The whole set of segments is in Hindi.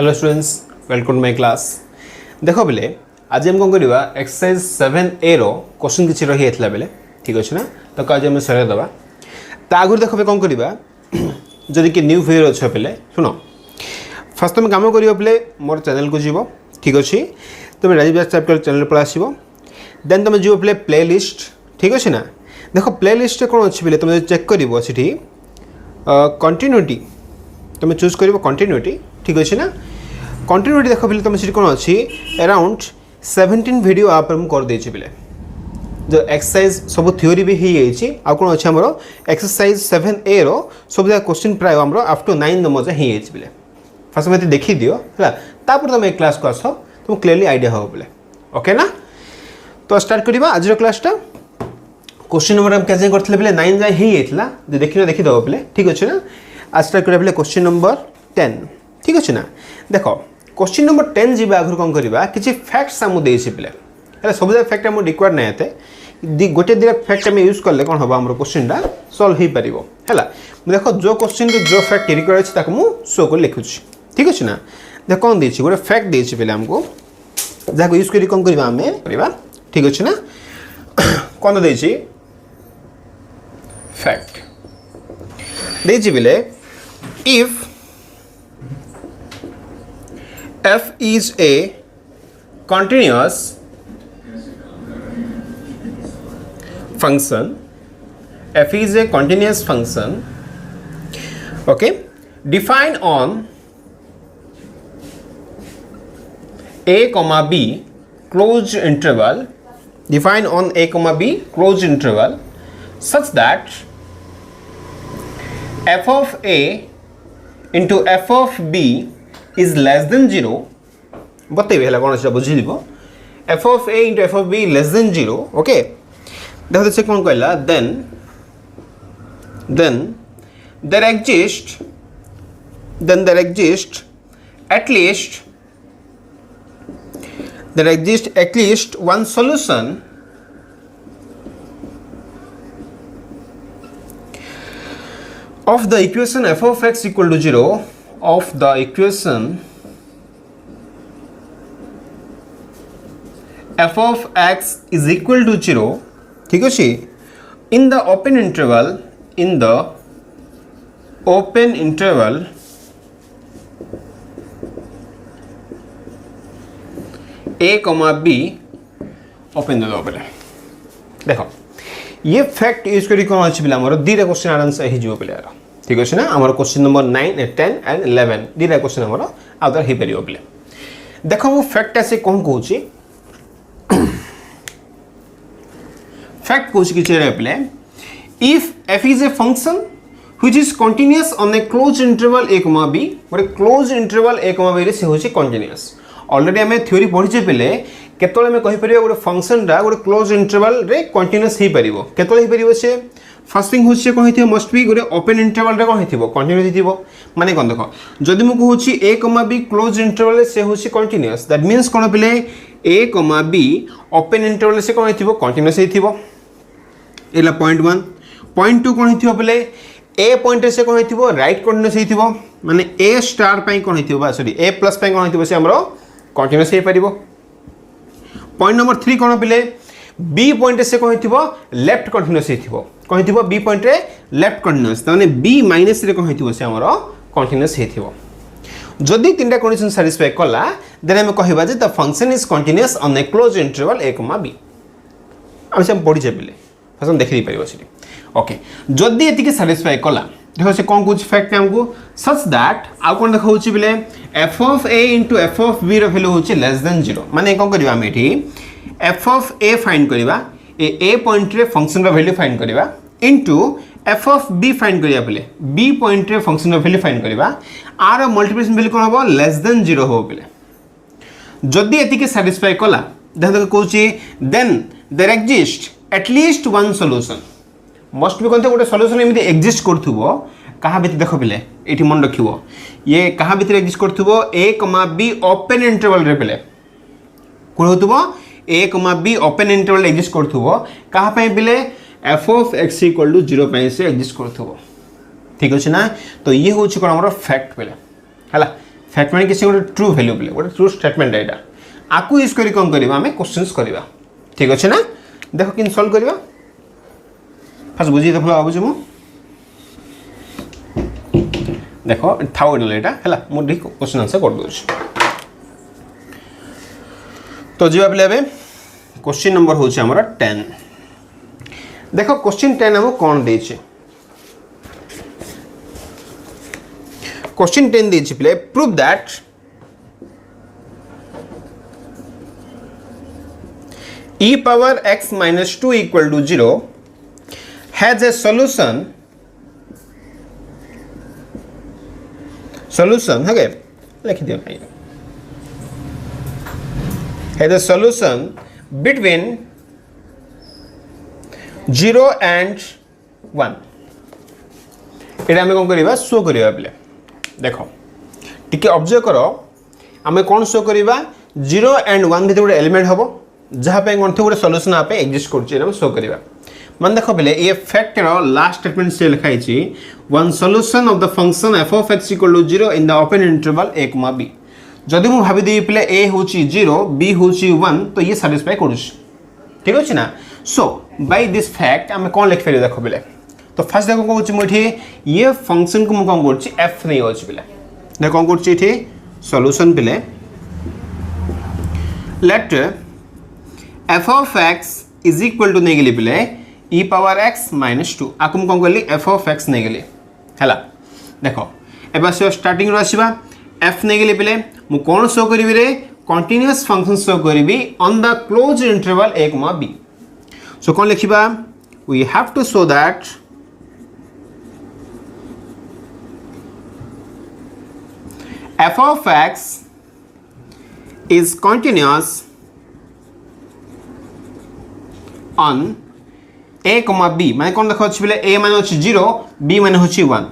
Hello students, welcome to my class. देखो बेले आज हम कौन करवा एक्सरसाइज 7A रो क्वेश्चन किसी रही है बेले ठीक अच्छे ना। तो आज आम सर दबा ता आगुरी देख कौन करवा जदि कि न्यू भिडियो अच्छे बेले शुण फास्ट तुम कम कर बेले मोर चैनल को जीव ठीक अच्छे। तुम राजीव दास चैप्टर चैनल पर आसो देन तुम जीव बेले प्ले लिस्ट ठीक अच्छे ना। देख प्ले लिस्ट कौन अच्छे बेले तुम चेक कर कंटिन्यूटी तुम चूज कर कंटिन्यूटी ठीक अच्छे ना। कंटिन्यूटी देख पे तुम कौन अच्छी अराउंड 17 वीडियो आप कर देचे बेले जो एक्सरसाइज सब थ्योरी भी हो कौन अच्छे आमर एक्सरसाइज 7A रो सब जगह क्वेश्चन प्राय आम अप टू 9 नंबर जाए बेले फास्ट तुम देखी दियो है तापर तुम एक क्लास को आस तुम क्लीयरली आइडिया हो बोले ओके ना। तो स्टार्ट करवा आज क्लासटा क्वेश्चन नंबर हम क्या करते बेले 9 जाए जो देखिए देखीदेव बेले ठीक अच्छे ना। आज स्टार्ट करा बेले क्वेश्चन नंबर 10 ठीक अच्छे ना। देख क्वेश्चन नंबर 10 जी आगे कौन करवा किसी फैक्ट्स आमको देसी बेले है सब जगह फैक्ट आम रिक्वायर्ड ना एते गोटे दिटा फैक्ट आम यूज कले कौन हम आम क्वेश्चन सल्व हो पार है। देख जो क्वेश्चन जो फैक्ट रिक्वायर्ड अच्छे मुझे शो कर लिखुची ठीक अच्छे ना। देख कौन देती गोटे फैक्ट देती बेले आमको जहाँ यूज कर कौन करवा ठीक अच्छे ना। कौन देती फैक्ट देती बेले if f is a continuous function, f is a continuous function, okay, defined on a comma b closed interval, defined on a comma b closed interval such that f of a into f of b is less than 0 बतेबे है कौन अच्छे बुझी f of a into f of b less than 0 okay. देखो से कौन कहला then there exists at least one solution of the equation f of x equal to 0 of the equation f of x is equal to 0 ठीक है in the open interval a comma b open दे दो पहले। देखो ये फैक्ट यूज करी कौन अच्छे पे आमर दीटा क्वेश्चन आराम से हो पे ठीक अच्छे ना। आम क्वेश्चन नंबर 9 10 एंड 11 दीटा क्वेश्चन आमर आउतर हो पार पे। देख मु फैक्ट से कौन कहूँ फैक्ट कहूँ कि पे if f is a function which is continuous on a closed interval a comma b गोटे closed interval a comma b रे से होची continuous ऑलरेडी आम थ्योरी पढ़ीचे पे केतले आम कहीपर गोटे फंक्शन गोटे क्लोज इंटरवल रे कंटिन्यूअस हो पार केतले से फर्स्ट थिंग हूँ कौन हो मस्ट बी गोटे ओपन इंटरवल रे कौन हो कंटिन्यूअस हो माने कौन देख जदि मुझे कहूँ ए कमा बी क्लोज इंटरवल से हूँ कंटिन्यूअस दैट मीन्स कौन पे ए कमा बी ओपन इंटरवल से कौन हो कंटिन्यूअस हो पॉइंट 1 पॉइंट 2 कौन हो पे ए पॉइंट से कौन हो राइट कंटिन्यूअस हो माने ए स्टार कौन हो सॉरी ए प्लस कौन हो कंटिन्यूअस हो पार। पॉइंट नंबर 3 कौन पे बी पॉइंट से कौन हो लेफ्ट कंटिन्यूअस हो कौन हो बी पॉइंट रे लेफ्ट कंटिन्यूअस तमाने बी माइनस रे कौन हो से हमर कंटिन्यूअस हो जदि तीनटा कंडीशन सैटिस्फाई कला देन हम कहबा जे the function is continuous on a close interval a comma b हम पढ़ी बेले फर्स्ट हम देखि पारिबो सिटी ओके। जदि एतिके सैटिस्फाई कला देखो से कौन कुछ फैक्ट हमको सच दैट आउ कौन देखा होची बेले f of a into f of b रो वैल्यू होची लेस देन 0 माने कौन करबा हम एठी f of a फाइंड करबा ए पॉइंट रे फंक्शन रो वैल्यू फाइंड करबा into f of b find करबा बेले b पॉइंट रे फंक्शन रो वैल्यू फाइंड करबा आर मल्टीप्लिकेशन वैल्यू कोन हो लेस देन 0 हो बेले जदि एतिके सैटिस्फाई कला देखो कहूची then there exist at least one solution must भी कहते गोटे सॉल्यूशन एमती एक्जिस्ट करथुबो कहा भीतर देख पे ये मन रख ये कहा भीतर एक्जिस्ट करथुबो ए कमा बी ओपन इंटरवल रे पे कौन होथुबो a comma b open interval exist करथुबो कहा पे पे f of x equal to 0 पे से एक्जिस्ट करथुबो ठीक अछि ना। तो ये होछि कोन हमर फैक्ट पे हला फैक्ट माने किसी गोटे ट्रू वैल्यू पे गोटे ट्रू स्टेटमेंट एटा आकु यूज करी कोन करबा हमें क्वेश्चंस करबा ठीक अछि ना देखो किन सॉल्व करबा फर्स्ट बुझी देखो बाबू मु देखो थाउ एटा हला मु डी क्वेश्चन आंसर कर दो तो जीवा पे लेबे क्वेश्चन नंबर होछि हमरा 10 देखो क्वेश्चन 10 हम कोन दै छै क्वेश्चन 10 दै छै play prove that e power x minus 2 equal to 0 has a solution okay लिख दियो भाई has a solution between 0 and 1 एटा हमें कोन करबा शो करबा प्ले देखो टिके ऑब्जर्व करो हमें कोन शो करबा 0 and 1 भीतर गोटे एलिमेंट हबो जहाँ पे कौन थे गोटे सॉल्यूशन आप एग्जिस्ट कर शो करवा मन देख पे ये फैक्ट लास्ट स्टेटमेंट से लिखाई one solution of the function f of x equal to 0 in the open interval a comma b जदि मु भाभी देबी पे ए होची 0 बी होची 1 तो ये सैटिस्फाई करूछ ठीक अछि ना सो बाय दिस फैक्ट हम कोन लिख फेर देखो बेले तो फर्स्ट देखो कोन होची मोठी ये फंक्शन को मु कोन करछि एफ नै होची बेले देखो कोन करछि इठी सॉल्यूशन बेले late f of x is equal to नहीं गली पिले e power x minus 2 आकुम कौन करली f of x नहीं गली हैला देखो एबा से स्टार्टिंग रो आसीबा f नहीं गली पिले मु कोन शो करबी रे कंटीन्यूअस फंक्शन शो करबी on the close interval a comma b so कोन लिखिबा we have to show that f of x is continuous on a comma b माने कोन देखो अछि बेले a माने अछि 0 b माने अछि 1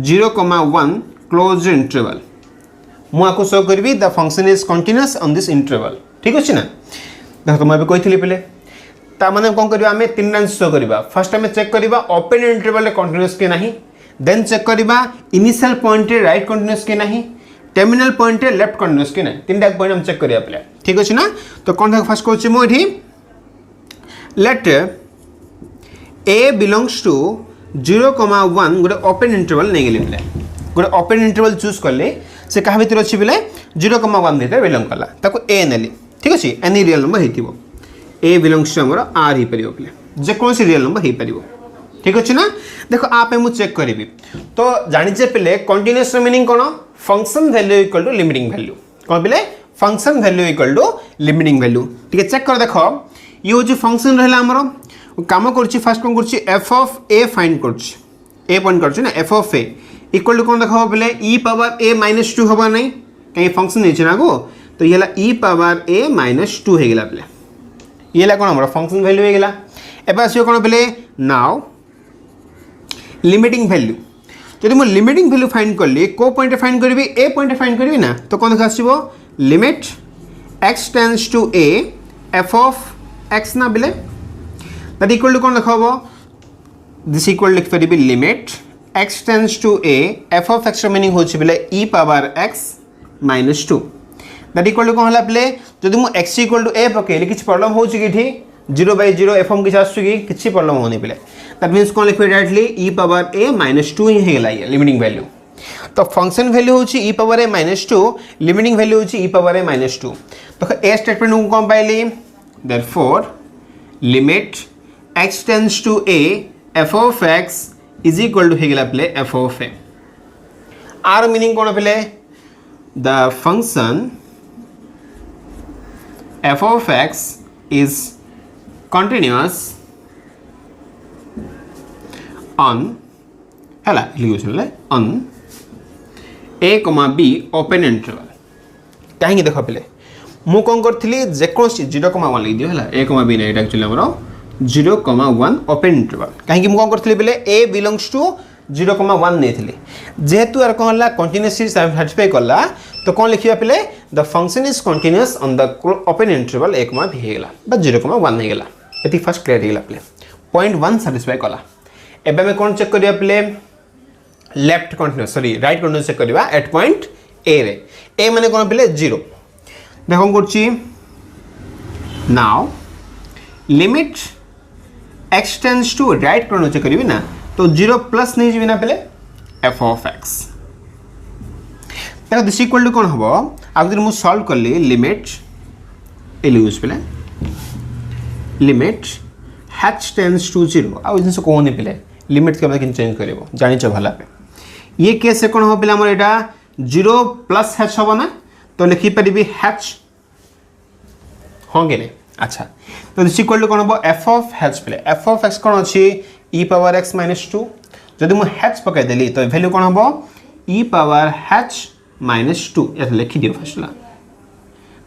0 1 क्लोज इंटरवल मु आको शो करबी the function is continuous on this interval ठीक अछि ना देखो मैं भी कहितली पहिले ता माने कोन करबा हमें तीन टाइम शो करबा फर्स्ट हमें चेक करबा ओपन इंटरवल रे कंटीन्यूअस के नाही देन चेक करबा इनिशियल पॉइंट रे राइट कंटीन्यूअस के नाही टर्मिनल पॉइंट रे लेफ्ट कंटीन्यूअस के नाही तीन टा पॉइंट हम चेक करिया पहिले ठीक अछि ना तो कोन देखो फर्स्ट कोछि मु एठी let a belongs to 0 1 गोटे ओपन इंटरवल नहीं गले गोटे ओपन इंटरवल चूज करले से कहा भीतर अच्छी बेले 0 1 भीतर बिलोंग कला ताको a नेली ठीक अछि एनी रियल नंबर हेतिबो a belongs to हमर r ही परियो बेले जे कोन से रियल नंबर हे परिबो ठीक अछि ना देखो आप मु चेक करबी तो जानि जे पेले कंटीन्यूअस मीनिंग कोन function value equal to limiting value कोन बेले function value equal to limiting value ठीक चेक कर देखो ये हूँ फंक्शन रहा आमर कम कर फास्ट कौन कर एफ ऑफ ए फाइंड कर ए पॉइंट कर f of a equal to कौन देखा बोले ई पावर ए माइनस 2 हवा नहीं कहीं फंक्शन नहीं ना गो तो ये ई पावर ए माइनस 2 होगा बोले ये कौन हमारा फंक्शन वैल्यू होगा एवं आस कौन बोले नाउ लिमिटिंग वैल्यू जब मुझे लिमिटिंग वैल्यू फाइंड कली को पॉइंट फाइंड करी ए पॉइंट फाइंड करी ना तो कौन देखा आसो limit x tends to a f of x ना बिले दैट इक्वल टू कौन देखा दिस इक्वल लिख पारि limit x tends to a f of x meaning होछि बिले e power x minus 2 that equal to कौन हला बिले जदि मु x इक्वल टू a पकेली किछ प्रॉब्लम होछि कि ठी 0/0 f हम किछ आसु कि किछ प्रॉब्लम होनी बिले दैट मींस कौन लिख directly e power a minus 2 ही हेला ये लिमिटिंग वैल्यू तो फंक्शन वैल्यू होछि e power a minus 2 limiting value होछि e पावर a minus 2 तो ए स्टेटमेंट को कौन पाइली therefore limit x tends to a f of x is equal to हेगला प्ले f of a r meaning कौन प्ले the function f of x is continuous on हला लिखुछले on a b open interval कहीं देखो प्ले मु कौन करी जेकोसी 0,1 लिख दियो है a b नहीं एक्चुअली आम 0,1 ओपन इंटरवल कहीं कौन करी बोले a बिलोंग्स टू 0,1 नहीं जेहेतु यार कौन है कंटिन्यूअसली साटिस्फाई कला तो कौन लिखा पे the function is continuous on the open interval a b होगा 0,1 होगा ये फर्स्ट क्लियर होगा पे पॉइंट 1 साटिस्फाई कला एबे में कौन चेक करिया पे left continuous sorry right continuous check करिया एट पॉइंट ए रे ए माने कोन पिले 0 देखो करछि now limit x tends to right कोन चेक करबी ना तो 0 प्लस नहीं जिबी ना पिले f of x देखो दिस इक्वल टू कोन हबो आगु मु सॉल्व करली लिमिट एल यूज पिले लिमिट h टेंड्स टू 0 आ जिनस कोन पिले लिमिट के किन चेंज करबो जानि छ भला पे ये केस से कोन हो पिला हमर एटा 0 प्लस h हबो ना तो लिखि परिबी h होंगे ने अच्छा तो दिस इक्वल टू कोन हबो f of h पिले f of x कोन अछि e पावर x - 2 जदि मु h पकाय देली तो वैल्यू कोन हबो e पावर h - 2 या लिखि दियो फर्स्टला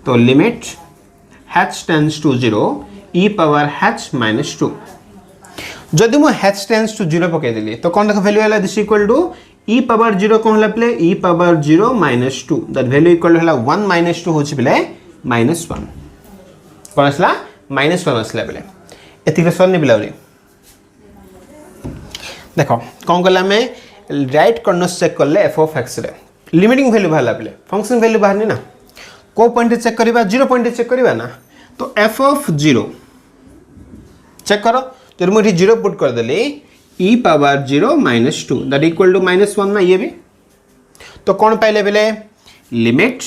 तो limit h tends to 0 e power h - 2 जदि मु h टेंड्स टू 0 पकाय देली तो कोन देखो वैल्यू हला this equal to e power 0 कोन हला प्ले e power 0 - 2 that value equal हला 1 - 2 होछि प्ले -1 कोन असला -1 असला प्ले एति के सर नै बिलाउली देखो कोन कला में राइट कॉर्नर चेक करले f of x रे लिमिटिंग वैल्यू बाहला प्ले फंक्शन वैल्यू बाहर ना को पॉइंट चेक करबा 0 पॉइंट चेक करबा ना तो f of 0 चेक करो जब मुझे 0 पुट कर देली e power 0 - 2 that equal to -1 ना ये भी तो कौन पाइले बेले limit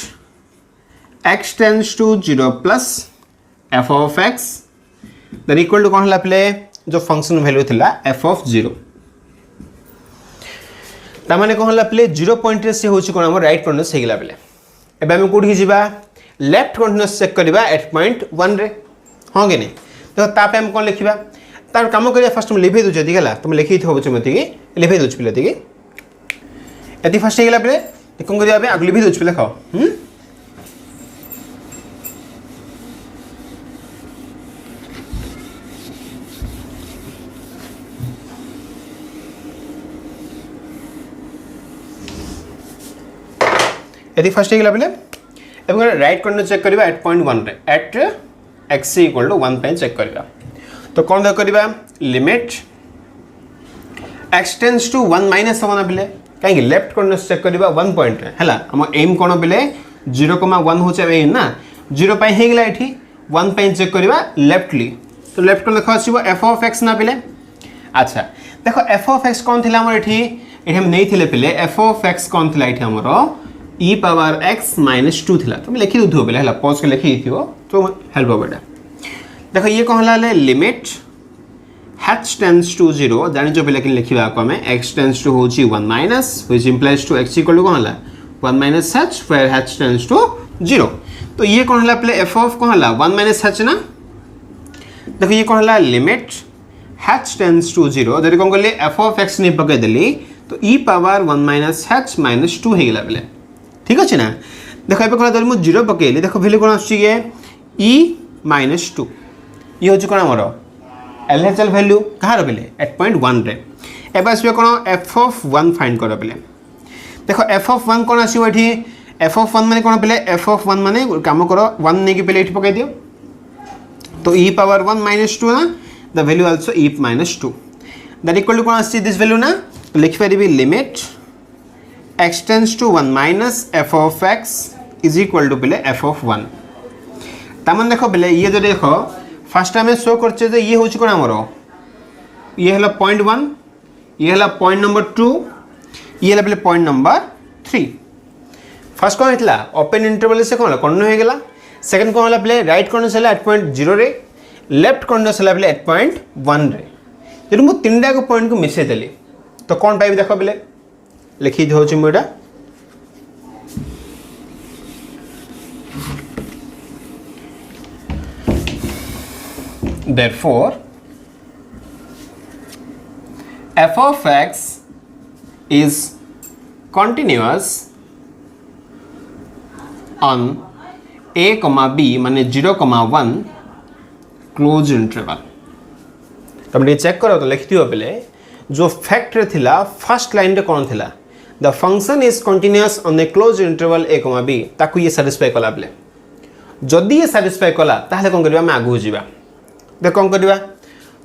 x tends to 0 plus f of x that equal to कौन हला प्ले जो फंक्शन वैल्यू थिला f of 0 ता माने कौन हला प्ले 0 पॉइंट से होची कोन हम राइट कॉर्नर से गेला बेले एबे हम कोठी जिबा लेफ्ट कॉर्नर चेक करबा एट पॉइंट 1 रे होगे ने तो तापे हम कोन लिखिबा तार काम करिया फर्स्ट हम लिखि दउ जदी गेला तुम लिखि थबो चमति के लिखि दउ पिले तिके एति फर्स्ट गेला पे कोन करिया बे अगली भी दउ पिले खाओ एति फर्स्ट गेला पे एबे राइट कॉर्नर चेक करबा एट पॉइंट 1 रे एट x इक्वल टू 1 पे चेक करबा तो कौन दे करबा limit x tends to 1 minus होना बिले काहे लेफ्ट कॉर्नर चेक करबा 1 पॉइंट रे हला हम एम कोन बिले 0,1 होचे ए ना 0 पे हे गेला एठी 1 पे चेक करबा लेफ्टली तो लेफ्ट को लिखा आसीबो f of x ना बिले अच्छा देखो f of x कोन थिला हमर एठी हम नै थिले पिले f of x कोन थिला एठी हमर e पावर x - 2 थिला तुम लिखि दउ बिले हला पॉज के लिखि दियो तो हेल्प हो बेटा देखो ये कौन हला लिमिट h टेंड्स टू 0 जानि जो पे लेकिन लिखिबा को हमें x टेंड्स टू होची 1 minus which implies to x equal to कौन हला 1 minus h where h tends to 0 तो ये कौन हला प्ले f ऑफ कौन हला 1 माइनस h ना देखो ये कौन हला लिमिट h टेंड्स टू 0 जदि कोन करले f ऑफ x ने पके देली तो e power 1 minus h minus 2 हे गेला प्ले ठीक अछि ना देखो एबे कोन जदि मु 0 पकेली देखो वैल्यू कोन आछि के e माइनस 2 ये होची कोन हमरो LHL वैल्यू कहार बेले एट पॉइंट 1 रे एबे आसीबे कोन f of 1 फाइंड कर बेले देखो f of 1 कोन आसीबो एठी f of 1 माने कोन बेले f of 1 माने काम करो 1 ने के पहले एठी पकाई दियो तो e पावर 1 - 2 ना the value also e - 2 that equal to कोन आसी दिस वैल्यू ना तो लिख परिबी limit x tends to 1 minus f of x is equal to बेले f of 1 तमन देखो बेले ये जो देखो फर्स्ट टाइम शो करछे जे ये होची कोन हमरो ये हला पॉइंट 1 ये हला पॉइंट नंबर 2 ये हला पॉइंट नंबर 3 फर्स्ट कोन हितला ओपन इंटरवल से कोन कॉर्नर हो गेला सेकंड कोन हला प्ले राइट कॉर्नर से एट पॉइंट 0 रे लेफ्ट कॉर्नर से प्ले एट पॉइंट 1 रे जदि मु तीनटा को पॉइंट को मिसे देली तो कोन पाइबी देखो बेले लिखि दोछि मु एटा therefore f of x is continuous on a comma b माने 0,1 क्लोज इंटरवल तुम ये चेक करो तो लिख दियो पहले जो फैक्ट रे थिला फर्स्ट लाइन रे कोन थिला the function is continuous on a close interval a comma b ताकू ये सैटिस्फाई कला पहले जदी ये सैटिस्फाई कला ताहले कोन करबा मैं आगु जिबा देख कौन करवा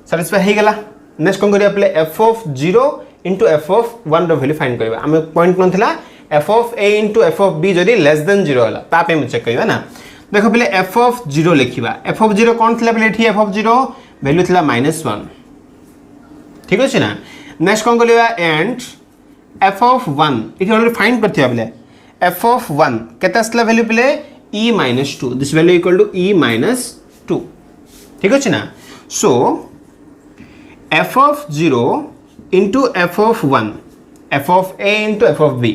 सैटिस्फाई हो गला नेक्स्ट कौन करवा प्ले f of 0 into f of 1 रो वैल्यू फाइंड करबा हमें पॉइंट कोन थिला f of a into f of b जदि लेस देन 0 होला तापे हम चेक करिबा ना देखो पहले एफ ऑफ 0 लिखिबा एफ ऑफ 0 कोन थिला पहले एठी एफ ऑफ 0 वैल्यू थिला -1 ठीक अछि ना नेक्स्ट कोन करिबा एंड एफ ऑफ 1 इथे ऑलरेडी फाइंड करथिबा पहले एफ ऑफ 1 केता असला वैल्यू पहले e-2 this value equal to e-2 ठीक अछि ना सो F of 0 into f of 1 f of a into f of b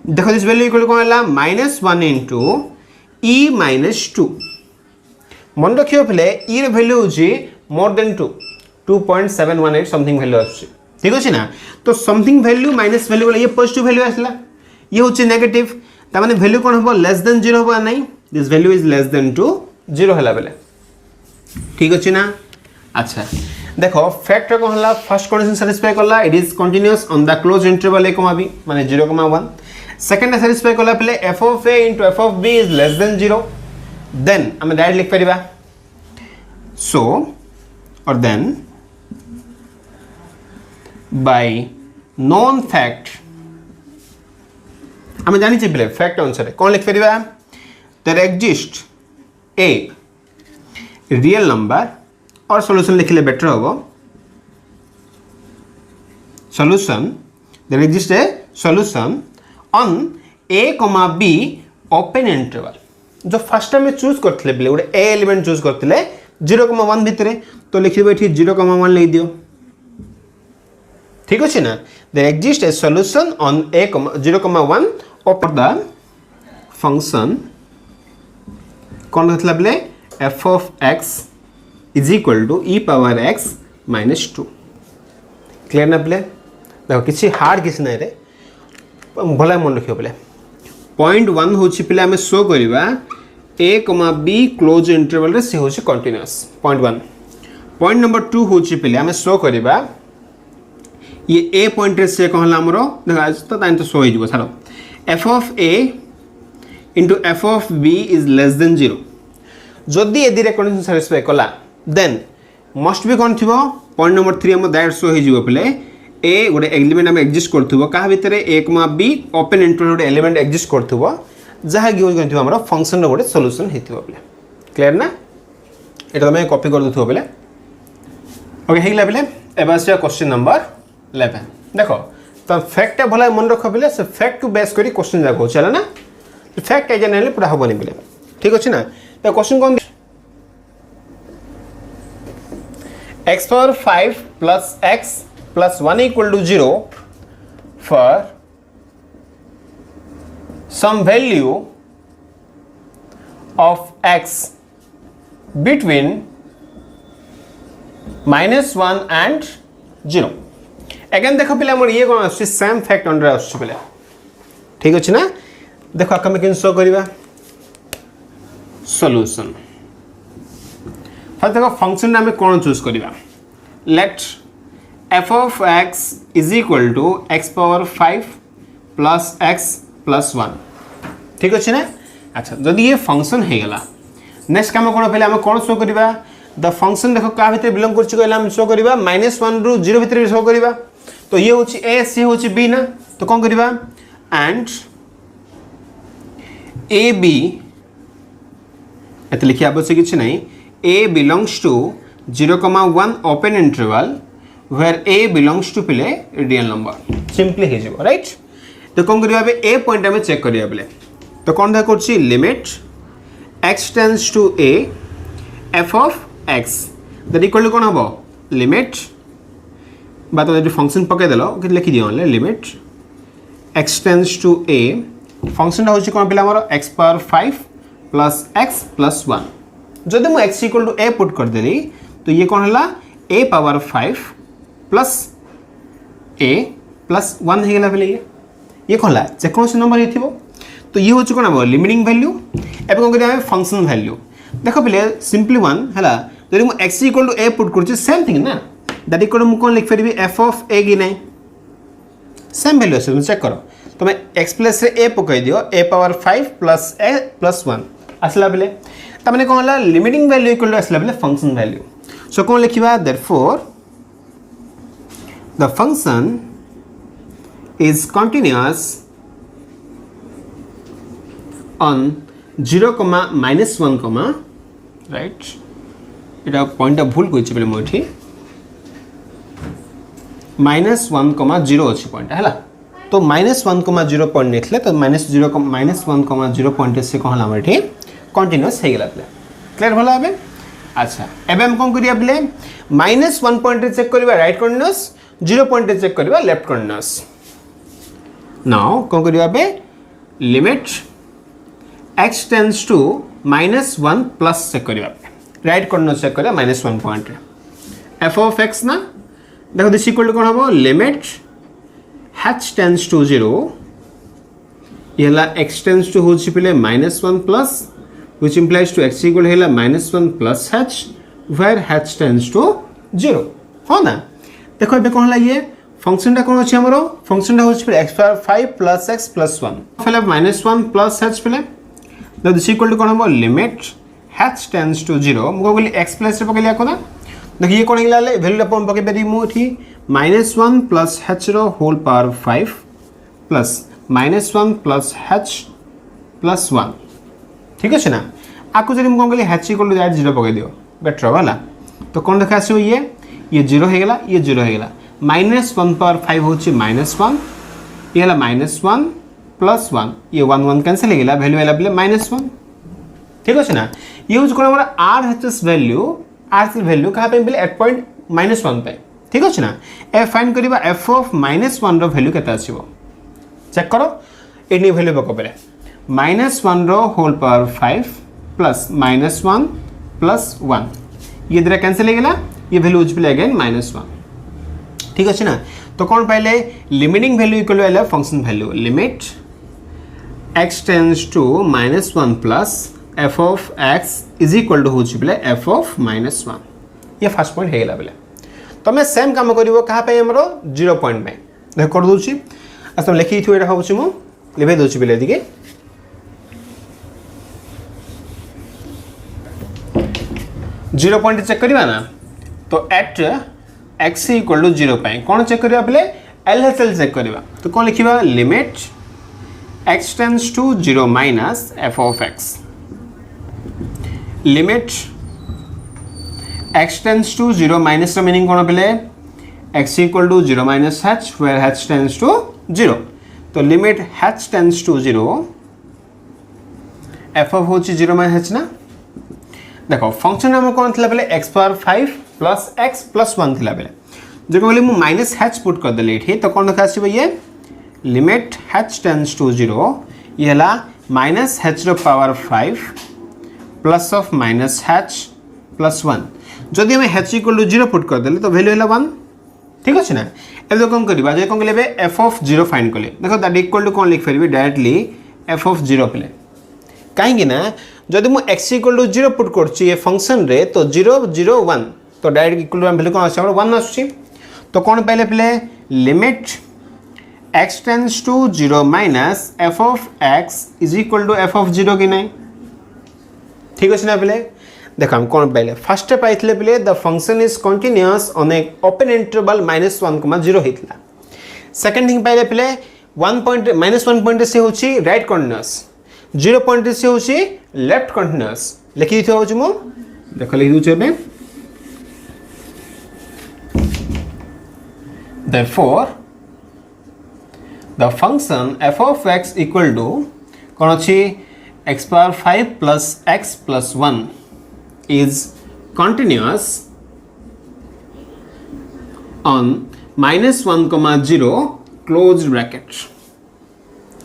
देखो दिस वैल्यू इक्वल टू कोन हला -1 into e-2 मन रखियो पहले e रे वैल्यू होची मोर देन 2 2.718 समथिंग वैल्यू आछी ठीक अछि ना तो समथिंग वैल्यू माइनस वैल्यू वाला ये पॉजिटिव वैल्यू आसला ये होची नेगेटिव त माने वैल्यू कोन हो लेस देन 0 हो नहीं this value is less than 2 0 हला बेले ठीक अछि ना अच्छा देखो फैक्ट कौन हला फर्स्ट कंडीशन सैटिस्फाई करला it is continuous on the close interval a, b माने 0, 1 सेकंड सैटिस्फाई करला पहले f of a into f of b is less than 0 then हम डायरेक्ट लिख परिबा सो और देन बाय नॉन फैक्ट हम जानि छै पहले फैक्ट अनुसार कौन लिख परिबा there exist a real number और सॉल्यूशन लिखले बेटर होगा solution there exist a solution on a, b open interval जो फर्स्ट टाइम चूज करथिले बेले गोटे a एलिमेंट चूज करथिले 0, 1 भितरे तो लिखिबो एठी 0, 1 ले दियो ठीक अछि ना there exist a solution on a, 0, 1 open the function कोन होतला बेले f of x is equal to e power x minus 2 clear ना पहले देखो किसी हार्ड किसी नहीं रे भला मन रखियो पहले पॉइंट 1 होची पहले हमें शो करिबा a, b क्लोज इंटरवल रे से होची कंटीन्यूअस पॉइंट 1 पॉइंट नंबर 2 होची पहले हमें शो करिबा ये a पॉइंट रे से कहला हमरो देखो आज तो ताइन तो शो हो जिवो छाड़ो f of a into f of b is less than 0 जदि ए दिरे कंडीशन सैटिस्फाई कला देन मस्ट बी कौन थी पॉइंट नंबर 3 हम डायरेक्ट शो हो पहले ए गोटे एलिमेंट आम एक्जिस्ट कर क्या भितर a, b ओपन इंटरवल गोटे एलिमेंट एक्जिस्ट कर जहाँ गिवन कर फंक्शन गोटे सॉल्यूशन होता पहले क्लियर ना ये तुम कॉपी कर दो पहले ओके होगा पहले एवं आसा क्वेश्चन नंबर 11 देख तुम फैक्ट भला मन रख पहले से फैक्ट को बेस कर क्वेश्चन जाक हो चल ना फैक्ट एजा ना पूरा हेनी पहले ठीक अच्छे ना तो क्वेश्चन कौन x power 5 plus x plus 1 equal to 0 for some value of x between -1 and 0 again देखो पहले हमर ये कोन आछी सेम फैक्ट अंडर आछी पहले ठीक अछि ना देखो आकमे केन शो करिबा सॉल्यूशन फर्स्ट देखो फंक्शन में कौन चूज करिबा late f of x is equal to x power 5 plus x plus 1 ठीक अछि ना अच्छा जदि ये फंक्शन हे गला नेक्स्ट काम कोन पहले हम कोन शो करिबा द फंक्शन देखो का भीतर बिलोंग करछि कहला हम शो करिबा -1 रु 0 भीतर शो करिबा तो ये होछि a से होछि b ना तो कोन करिबा एंड a b एत लिखि आवश्यक किछि नहीं a belongs to 0, 1 open interval where a belongs to पहले real number simply हे जिवो राइट तो कोन करिबा बे a पॉइंट में चेक करिया बले तो कोन दा करछि limit x tends to a f of x that equal to कोन हबो लिमिट बात जो फंक्शन पके देलो कि लिखि दियो limit x tends to a function होछि कोन पहला हमर x power 5 plus x plus 1 जदि मु x equal to a put कर देली तो ये कौन हला a power 5 plus a plus 1 हे गेला पहले ये कौन हला जे कौन से नंबर हिथिबो तो ये होछ कोन हम लिमिटिंग वैल्यू एबे कोन करिया फंक्शन वैल्यू देखो पहले सिंपली 1 हला जदि मु x equal to a put करछि सेम थिंग ना दैट इक्वल टू मु कोन लिख फेरबी f of a कि नै सेम वैल्यू से चेक करो तो मैं x प्लस रे a पकई दियो a power 5 plus a plus 1 असला बेले तमने कोन हला लिमिटिंग वैल्यू इक्वल टू असला बेले फंक्शन वैल्यू सो कोन लिखिबा therefore the function is continuous on 0, -1, right এটা পয়েন্টটা ভুল কইছি বলে মই এठी -1, 0 अछि पॉइंट हैला तो -1, 0 पॉइंट नेथले तो -1, 0 पॉइंट से कहला हमर एठी कंटीन्यूअस हे गेला प्ले क्लियर होला बे अच्छा एबे हम कोन करिया प्ले -1 पॉइंट रे चेक करबा राइट कंटीन्यूअस 0 पॉइंट रे चेक करबा लेफ्ट कंटीन्यूअस नाउ कोन करिया बे limit x tends to -1 plus check करबा राइट कंटीन्यूअस चेक करबा -1 पॉइंट रे f of x ना देखो दिस इक्वल टू कोन हबो लिमिट h टेंड्स टू 0 येला x टेंड्स टू होछि पले -1 plus which implies to x equal हेला -1 plus h where h tends to 0 हो ना देखो एबे कोन ला ये फंक्शन टा कोन अछि हमरो फंक्शन टा होछि x power 5 plus x plus 1 फले -1 plus h फले तो दिस इक्वल टू कोन हबो लिमिट h tends to 0 मको बोली x प्लस रे पकेलिया कोना देखि ये कोन हिला ले वैल्यू अपन पके बेदी मु एठी -1 plus h रो whole power 5 plus -1 plus h plus 1 ठीक है ना आपको जब कौन कहली h इक्वल टू दैट 0 पकड़ दियो बेटर वाला तो कौन देखा आसो ये 0 हो गला ये 0 हो गला -1 पावर 5 होची -1 ये हला -1 प्लस 1 ये 1 1 कैंसिल हो गला वैल्यू आला बले -1 ठीक है ना ये यूज कोन हमरा rhs वैल्यू कहा पे बले एट पॉइंट -1 पे ठीक है ना ए फाइंड करबा f ऑफ -1 रो वैल्यू केता आसीबो चेक करो एनी वैल्यू पको परे -1 रो होल पावर 5 प्लस -1 प्लस 1 ये इधर कैंसिल हो गला ये वैल्यू यूज प्ले अगेन -1 ठीक है ना तो कौन पहले limiting value equal to function value limit x tends to -1 plus f of x is equal to होची प्ले f ऑफ -1 ये फर्स्ट पॉइंट है गला बेले तो मैं सेम काम करिवो कहा पे हमरो 0 पॉइंट में देख कर दोची अस लिखि थु एटा होची मु लेबे दोची बेले दिके 0 पॉइंट चेक करवा ना तो एट x इक्वल टू 0 पाए कौन चेक करवा पहले LHS चेक करवा तो कौन लिखिबा limit x tends to 0 minus f of x limit x tends to 0 minus रो मीनिंग कौन पहले x equal to 0 minus h where h tends to 0 तो limit h tends to 0 f of होची 0 माइनस h ना देखो फंक्शन हम कौन थिला बेले x power 5 plus x plus 1 थिला बेले जब बोले मु माइनस h पुट कर देले एठी तो कौन देखा आसीबो ये लिमिट h टेंड्स टू 0 ये हला माइनस h रो power 5 plus of minus h plus 1 जदि हम h इक्वल टू 0 पुट कर देले तो वैल्यू हला 1 ठीक अछि ना एबे तो कम करबा जे कौन लेबे f ऑफ 0 फाइंड करले देखो दैट इक्वल टू कौन लिख फेरबे डायरेक्टली f ऑफ 0 पेले कहीं ना जदि मु x इक्वल टू 0 पुट करछि ये फंक्शन रे तो 0 0 1 तो डायरेक्ट इक्वल टू वैल्यू कोन आछे 1 आछी तो कौन पहले पहले limit x tends to 0 minus f of x is equal to f of 0 कि नहीं ठीक है ना पहले देखो हम कौन पहले फर्स्ट पाइथले पहले the function is continuous on a open interval -1, 0 हितला सेकंड थिंग पहले 1 पॉइंट -1 पॉइंट से होची राइट कंटीन्यूअस 0 पॉइंट से होची लेफ्ट कंटीन्यूअस लिखि दिथो होची मु देखो लिखि दउ छबे therefore the function f of x equal to कोन अछि x power 5 plus x plus 1 is continuous on -1, 0 closed bracket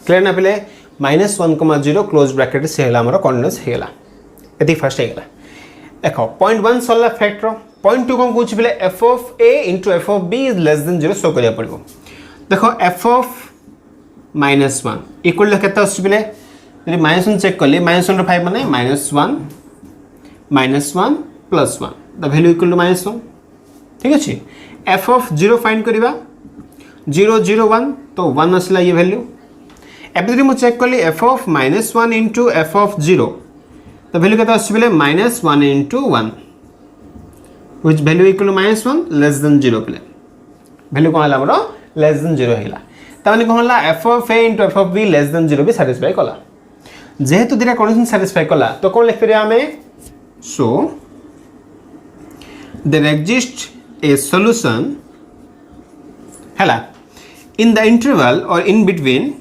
clear ना पहले -1, 0 क्लोज ब्रैकेट से हला हमरो कंटीन्यूअस हेला एती फर्स्ट हेला देखो पॉइंट 1 सल्ला फैक्टर पॉइंट 2 को कुछ पहले f of a into f of b is less than 0 show करिया पड़बो देखो f of -1 इक्वल टू केता आछ पहले यदि -1 चेक करले -1 रो 5 माने -1 plus 1 the value equal to -1 ठीक अछि f of 0 फाइंड करबा 0 0 1 तो 1 असला ये वैल्यू एबे जदि मु चेक करली f of -1 into f of 0 तो वैल्यू केता आछ पहले -1 into 1 which value equal to -1 less than 0 पहले वैल्यू कोन हला हमरो less than 0 हेला त माने कोन हला f of a into f of b less than 0 भी सैटिस्फाई कला जेहेतु दुटा कंडीशन सैटिस्फाई कला तो कौन लिखिपर um so there exist a solution हैला इन द इंटरवल और in between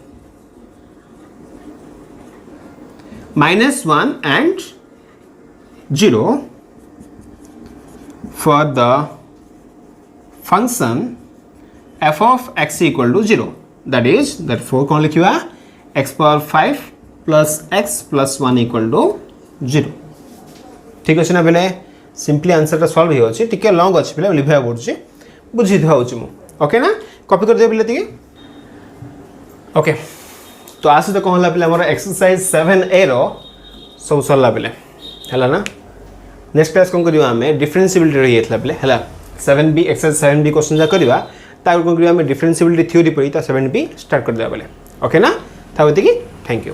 -1 and 0 for the function f of x equal to 0, that is therefore कौन लिखिबा x power 5 plus x plus 1 equal to 0. ठीक अछि ना बेले सिंपली आंसर टा सॉल्व हो अछि टिके लॉन्ग अछि बेले लिखा पड़छि बुझि दिया होछि मु ओके ना कॉपी कर दे बेले टिके ओके तो आसे तो कहला बेले हमर एक्सरसाइज 7a रो सब सरला बेले हला ना नेक्स्ट क्लास कोन करिवा हमें डिफरेंशिएबिलिटी रही एथला बेले हला 7b एक्सरसाइज 7b क्वेश्चन जा करिवा तार कोन करिवा हमें डिफरेंशिएबिलिटी थ्योरी पढ़ी ता 7b स्टार्ट कर देबा बेले ओके ना ताबती की थैंक यू।